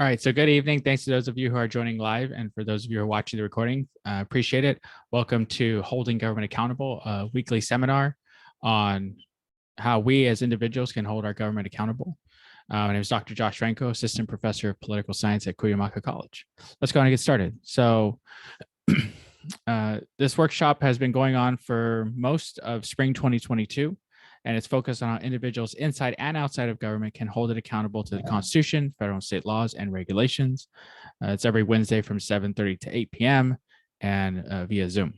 All right, so good evening. Thanks to those of you who are joining live, and for those of you who are watching the recording, appreciate it. Welcome to Holding Government Accountable, a weekly seminar on how we as individuals can hold our government accountable. My name is Dr. Josh Franco, Assistant Professor of Political Science at Cuyamaca College. Let's go on and get started. So this workshop has been going on for most of spring 2022. And it's focused on how individuals inside and outside of government can hold it accountable to the Constitution, federal and state laws, and regulations. It's every Wednesday from 7:30 to 8 p.m. and via Zoom.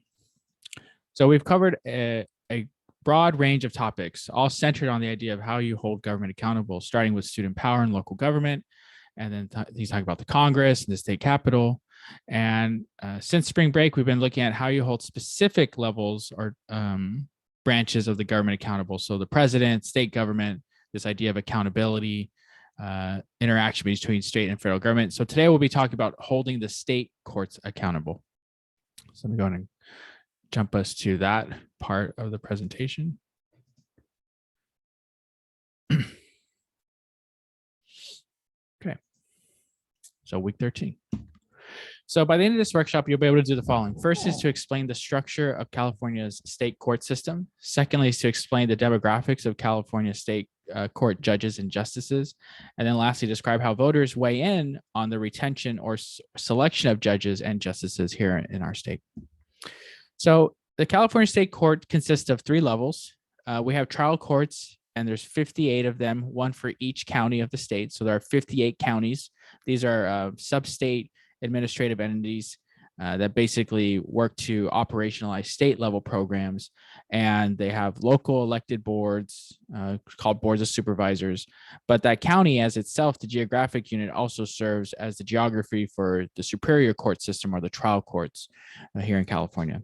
So we've covered a broad range of topics, all centered on the idea of how you hold government accountable, starting with student power and local government. And then he's talking about the Congress and the state capitol. And since spring break, we've been looking at how you hold specific levels or branches of the government accountable. So the president, state government, this idea of accountability, interaction between state and federal government. So today we'll be talking about holding the state courts accountable. So I'm going to jump us to that part of the presentation. Okay. So week 13. So by the end of this workshop, you'll be able to do the following. First is to explain the structure of California's state court system. Secondly is to explain the demographics of California state court judges and justices. And then lastly, describe how voters weigh in on the retention or selection of judges and justices here in our state. So the California state court consists of 3 levels. We have trial courts, and there's 58 of them, one for each county of the state. So there are 58 counties. These are sub-state administrative entities that basically work to operationalize state level programs, and they have local elected boards called boards of supervisors. But that county as itself, the geographic unit, also serves as the geography for the superior court system or the trial courts here in California.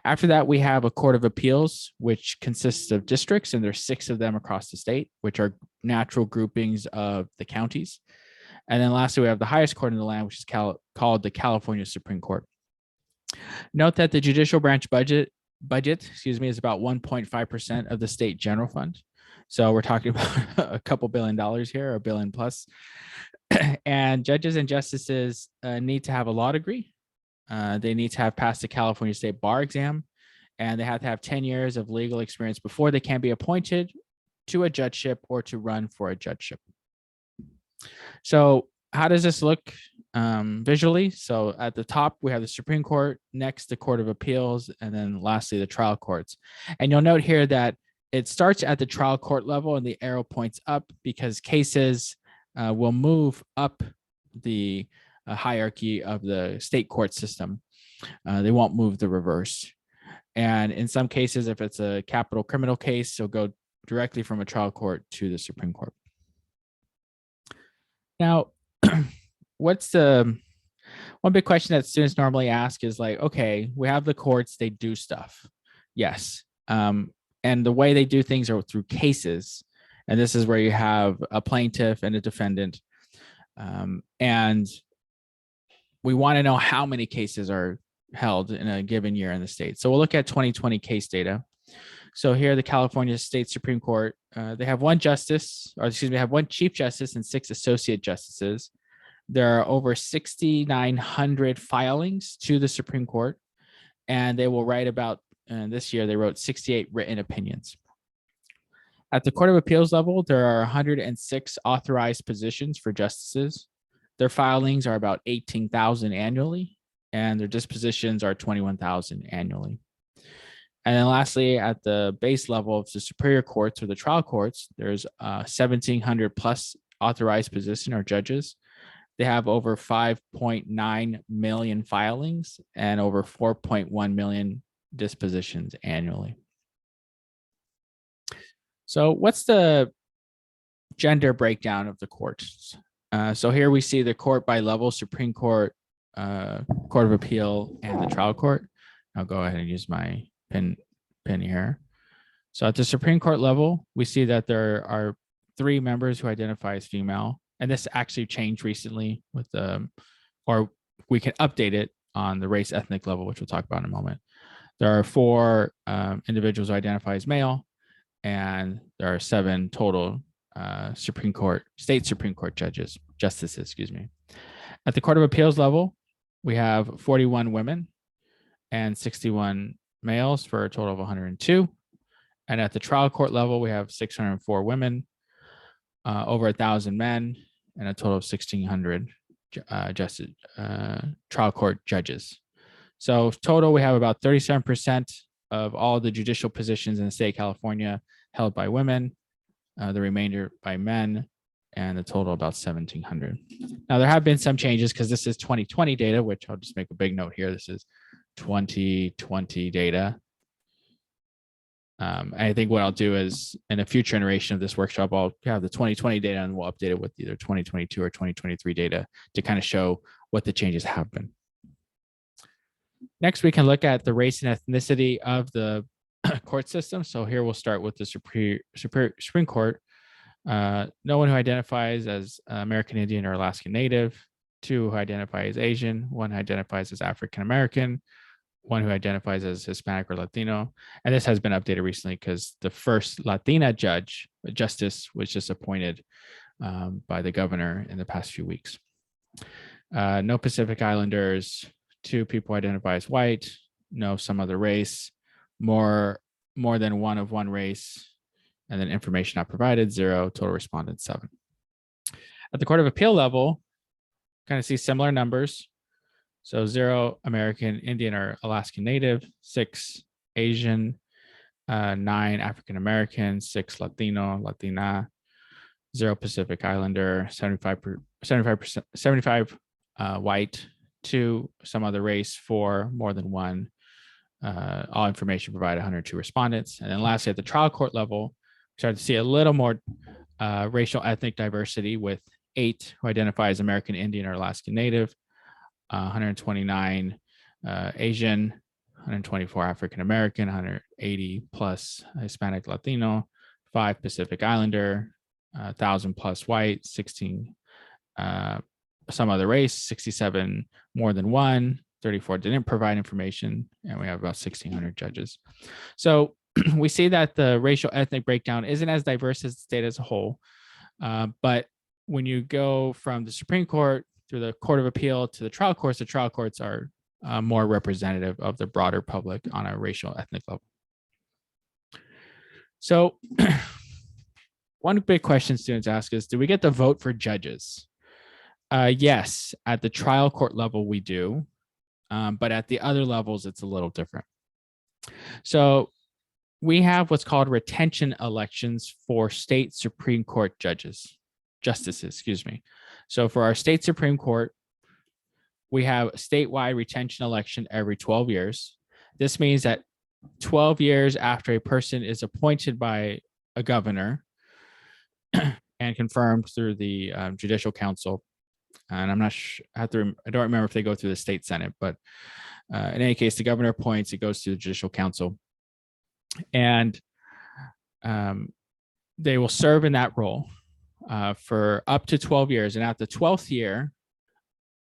After that, we have a court of appeals, which consists of districts, and there's 6 of them across the state, which are natural groupings of the counties. And then lastly, we have the highest court in the land, which is called the California Supreme Court. Note that the judicial branch budget, is about 1.5% of the state general fund. So we're talking about a couple $1 billion here, $1 billion plus. And judges and justices need to have a law degree. They need to have passed the California State Bar exam, and they have to have 10 years of legal experience before they can be appointed to a judgeship or to run for a judgeship. So how does this look visually? So at the top, we have the Supreme Court, next the Court of Appeals, and then lastly, the trial courts. And you'll note here that it starts at the trial court level and the arrow points up because cases will move up the hierarchy of the state court system. They won't move the reverse. And in some cases, if it's a capital criminal case, it'll go directly from a trial court to the Supreme Court. Now, what's the one big question that students normally ask is like, okay, we have the courts, they do stuff. Yes. And the way they do things are through cases. And this is where you have a plaintiff and a defendant. And we want to know how many cases are held in a given year in the state. So we'll look at 2020 case data. So here, the California State Supreme Court, they have one chief justice and 6 associate justices. There are over 6,900 filings to the Supreme Court, and they will write about, this year, they wrote 68 written opinions. At the Court of Appeals level, there are 106 authorized positions for justices. Their filings are about 18,000 annually, and their dispositions are 21,000 annually. And then lastly, at the base level of the superior courts or the trial courts, there's 1,700 plus authorized position or judges. They have over 5.9 million filings and over 4.1 million dispositions annually. So what's the gender breakdown of the courts? So here we see the court by level: Supreme Court, Court of Appeal, and the trial court. I'll go ahead and use my pin here. So at the Supreme Court level, we see that there are 3 members who identify as female, and this actually changed recently with or we can update it on the race ethnic level, which we'll talk about in a moment. There are 4 individuals who identify as male, and there are 7 total state Supreme Court justices, excuse me. At the Court of Appeals level, we have 41 women and 61 males for a total of 102. And at the trial court level, we have 604 women, over 1,000 men, and a total of 1,600 trial court judges. So total, we have about 37% of all the judicial positions in the state of California held by women, the remainder by men, and the total about 1,700. Now, there have been some changes because this is 2020 data, which I'll just make a big note here. This is 2020 data. I think what I'll do is in a future iteration of this workshop, I'll have the 2020 data and we'll update it with either 2022 or 2023 data to kind of show what the changes have been. Next, we can look at the race and ethnicity of the court system. So here we'll start with the Supreme Court. No one who identifies as American Indian or Alaskan Native, 2 who identify as Asian, 1 who identifies as African American, 1 who identifies as Hispanic or Latino. And this has been updated recently because the first Latina justice was just appointed by the governor in the past few weeks. No Pacific Islanders, 2 people identify as white, no some other race, more than one of one race, and then information not provided, 0, total respondents 7. At the Court of Appeal level, kind of see similar numbers. So 0 American Indian or Alaskan Native, 6 Asian, 9 African American, 6 Latino, Latina, 0 Pacific Islander, 75 white, 2 some other race, 4 more than one. All information provided, 102 respondents. And then lastly, at the trial court level, we started to see a little more racial ethnic diversity with 8 who identify as American Indian or Alaskan Native, 129 Asian, 124 African American, 180 plus Hispanic Latino, 5 Pacific Islander, 1,000 plus white, 16 some other race, 67 more than one, 34 didn't provide information, and we have about 1,600 judges. So we see that the racial ethnic breakdown isn't as diverse as the state as a whole, but when you go from the Supreme Court through the Court of Appeal to the trial courts are more representative of the broader public on a racial ethnic level. So one big question students ask is, do we get to vote for judges? Yes, at the trial court level, we do. But at the other levels, it's a little different. So we have what's called retention elections for state Supreme Court justices. So for our state Supreme Court, we have a statewide retention election every 12 years. This means that 12 years after a person is appointed by a governor and confirmed through the Judicial Council, and I'm not sure, I don't remember if they go through the state Senate, but in any case, the governor appoints, it goes to the Judicial Council, and they will serve in that role for up to 12 years. And at the 12th year,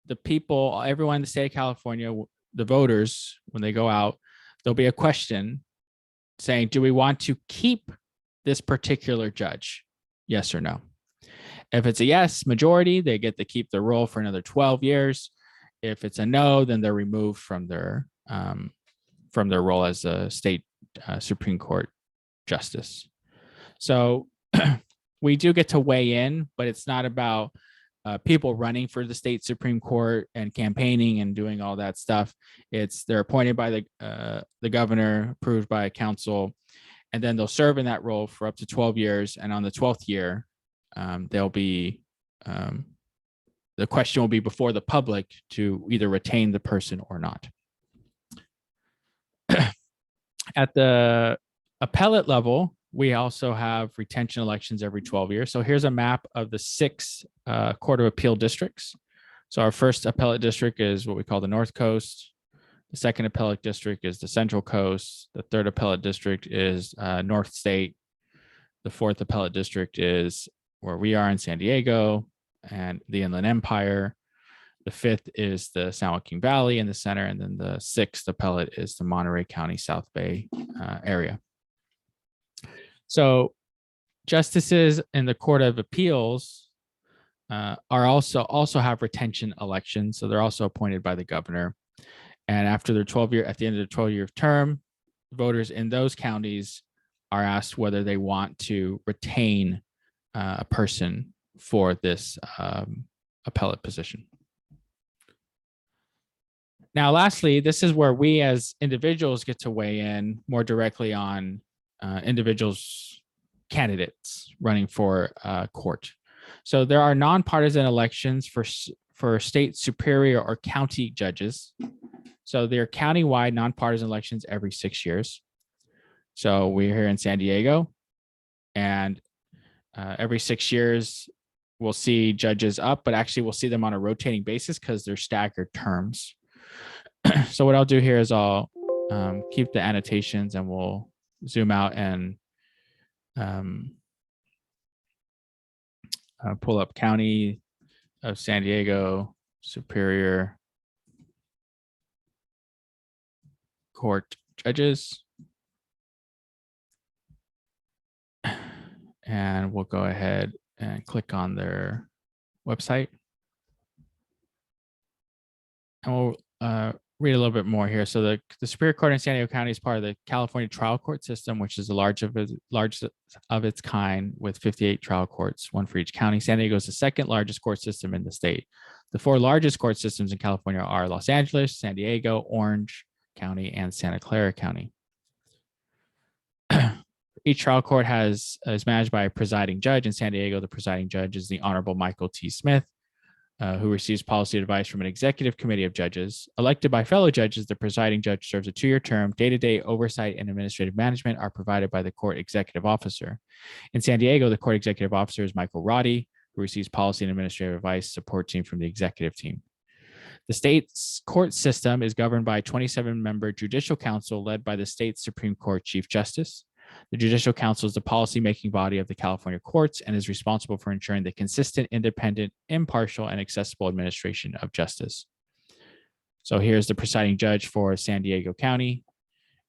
the people, everyone in the state of California, the voters, when they go out, there'll be a question saying, do we want to keep this particular judge? Yes or no? If it's a yes majority, they get to keep the role for another 12 years. If it's a no, then they're removed from their role as a state Supreme Court justice. So we do get to weigh in, but it's not about people running for the state Supreme Court and campaigning and doing all that stuff. They're appointed by the governor, approved by a council, and then they'll serve in that role for up to 12 years. And on the 12th year, they'll be the question will be before the public to either retain the person or not. At the appellate level, we also have retention elections every 12 years. So here's a map of the 6 Court of Appeal districts. So our first appellate district is what we call the North Coast. The second appellate district is the Central Coast. The third appellate district is North State. The fourth appellate district is where we are in San Diego and the Inland Empire. The fifth is the San Joaquin Valley in the center. And then the sixth appellate is the Monterey County, South Bay area. So Justices in the Court of Appeals are also have retention elections, so they're also appointed by the governor. And after their 12-year, at the end of the 12-year term, voters in those counties are asked whether they want to retain a person for this appellate position. Now, lastly, this is where we as individuals get to weigh in more directly on individuals' candidates running for court. So there are nonpartisan elections for state superior or county judges. So they're countywide nonpartisan elections every 6 years. So we're here in San Diego, and every 6 years we'll see judges up, but actually we'll see them on a rotating basis because they're staggered terms. So what I'll do here is I'll keep the annotations, and we'll zoom out and pull up County of San Diego Superior Court judges. And we'll go ahead and click on their website. And we'll read a little bit more here. So the Superior Court in San Diego County is part of the California trial court system, which is the largest of its kind, with 58 trial courts, one for each county. San Diego is the second largest court system in the state. The four largest court systems in California are Los Angeles, San Diego, Orange County, and Santa Clara County. Each trial court is managed by a presiding judge. In San Diego, the presiding judge is the Honorable Michael T. Smith, who receives policy advice from an executive committee of judges. Elected by fellow judges, the presiding judge serves a 2-year term. Day-to-day oversight and administrative management are provided by the court executive officer. In San Diego, the court executive officer is Michael Roddy, who receives policy and administrative advice support team from the executive team. The state's court system is governed by a 27-member judicial council led by the state's Supreme Court Chief Justice. The Judicial Council is the policy-making body of the California courts and is responsible for ensuring the consistent, independent, impartial, and accessible administration of justice. So here's the presiding judge for San Diego County,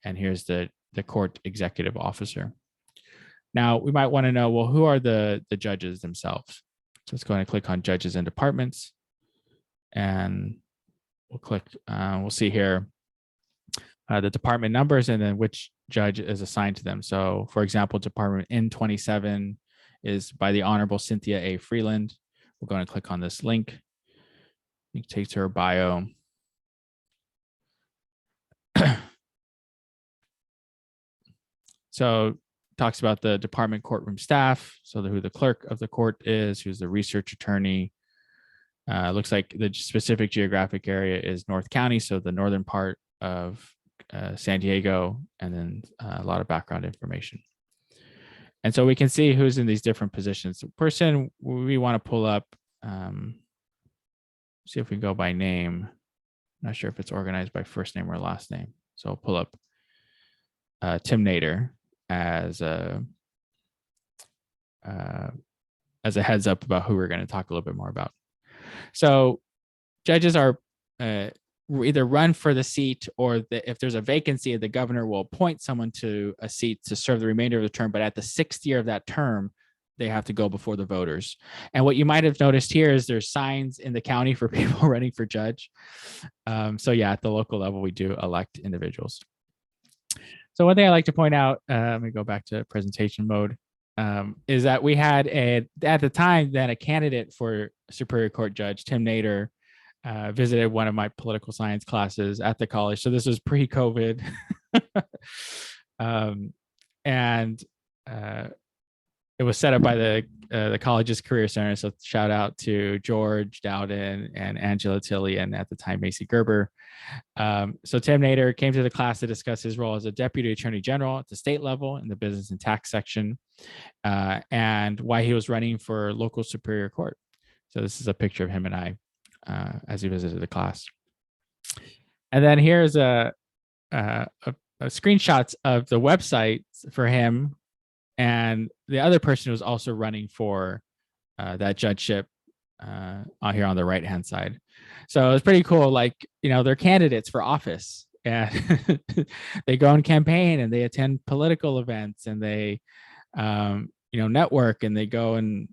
and here's the court executive officer. Now, we might want to know, well, who are the judges themselves? So let's go ahead and click on judges and departments, and we'll see here the department numbers and then which judge is assigned to them. So for example, Department N27 is by the Honorable Cynthia A. Freeland. We're going to click on this link. It takes to her bio. So talks about the department courtroom staff. So who the clerk of the court is, who's the research attorney. Looks like the specific geographic area is North County, so the northern part of San Diego, and then a lot of background information. And so we can see who's in these different positions. The person we want to pull up, see if we go by name. I'm not sure if it's organized by first name or last name. So I'll pull up Tim Nader as a heads up about who we're going to talk a little bit more about. So judges are either run for the seat, or if there's a vacancy, the governor will appoint someone to a seat to serve the remainder of the term. But at the 6th year of that term, they have to go before the voters. And what you might have noticed here is there's signs in the county for people running for judge. So yeah, at the local level, we do elect individuals. So one thing I like to point out, let me go back to presentation mode, is that we had at the time then a candidate for Superior Court judge, Tim Nader, visited one of my political science classes at the college. So this was pre-COVID. And it was set up by the college's career center. So shout out to George Dowden and Angela Tilley, and at the time, Macy Gerber. So Tim Nader came to the class to discuss his role as a deputy attorney general at the state level in the business and tax section, and why he was running for local superior court. So this is a picture of him and I as he visited the class. And then here's a screenshots of the website for him and the other person who's also running for that judgeship on here on the right hand side. So it's pretty cool. Like, you know, they're candidates for office, and they go on campaign and they attend political events, and they network, and they go and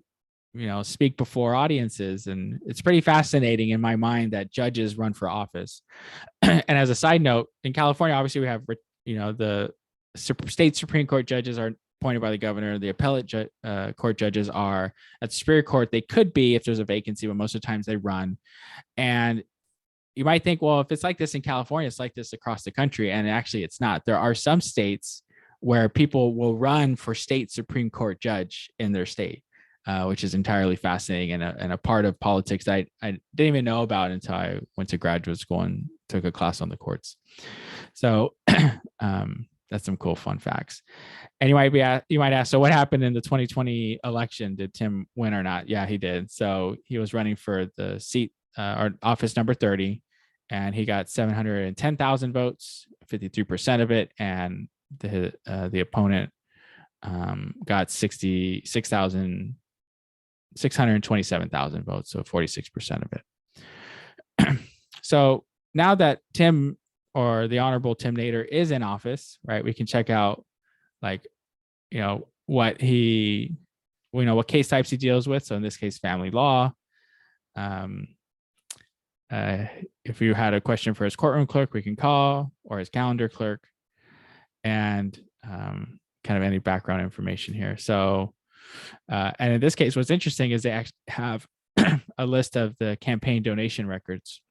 speak before audiences, and it's pretty fascinating in my mind that judges run for office. And as a side note, in California, obviously we have the state Supreme Court judges are appointed by the governor. The appellate court judges are at the Superior Court. They could be if there's a vacancy, but most of the times they run. And you might think, well, if it's like this in California, it's like this across the country. And actually, it's not. There are some states where people will run for state Supreme Court judge in their state, which is entirely fascinating and a part of politics that I didn't even know about until I went to graduate school and took a class on the courts. So that's some cool fun facts. And you might ask, so what happened in the 2020 election? Did Tim win or not? Yeah, he did. So he was running for the seat or office number 30, and he got 710,000 votes, 53% of it, and the opponent got 627,000 votes, so 46% of it. So now that Tim, or the Honorable Tim Nader, is in office, right, we can check out what what case types he deals with. So in this case, family law. If you had a question for his courtroom clerk, we can call, or his calendar clerk, and kind of any background information here. So, and in this case, what's interesting is they actually have a list of the campaign donation records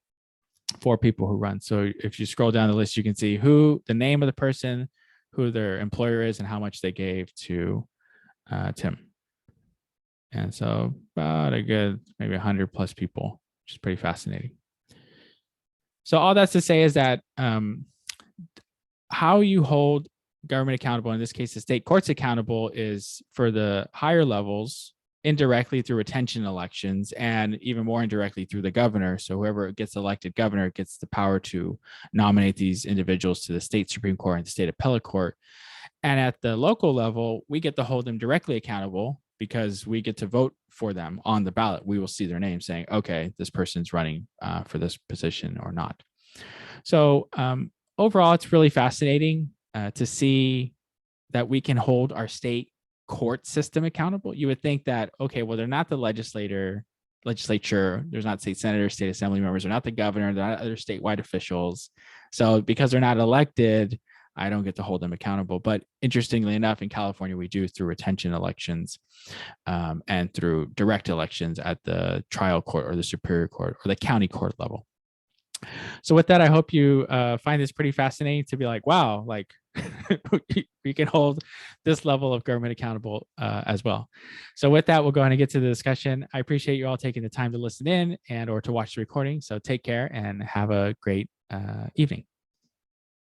for people who run. So if you scroll down the list, you can see the name of the person, who their employer is, and how much they gave to Tim. And so about a good maybe 100 plus people, which is pretty fascinating. So all that's to say is that how you hold government accountable, in this case, the state courts accountable, is for the higher levels indirectly through retention elections, and even more indirectly through the governor. So whoever gets elected governor gets the power to nominate these individuals to the state Supreme Court and the state appellate court. And at the local level, we get to hold them directly accountable because we get to vote for them on the ballot. We will see their name saying, okay, this person's running for this position or not. So overall, it's really fascinating to see that we can hold our state court system accountable. You would think that, okay, well, they're not the legislature, there's not state senators, state assembly members, they're not the governor, they're not other statewide officials. So because they're not elected, I don't get to hold them accountable. But interestingly enough, in California, we do through retention elections and through direct elections at the trial court or the Superior Court or the county court level. So with that, I hope you find this pretty fascinating to be like, wow, like we can hold this level of government accountable as well. So with that, we'll go ahead and get to the discussion. I appreciate you all taking the time to listen in or to watch the recording. So take care and have a great evening.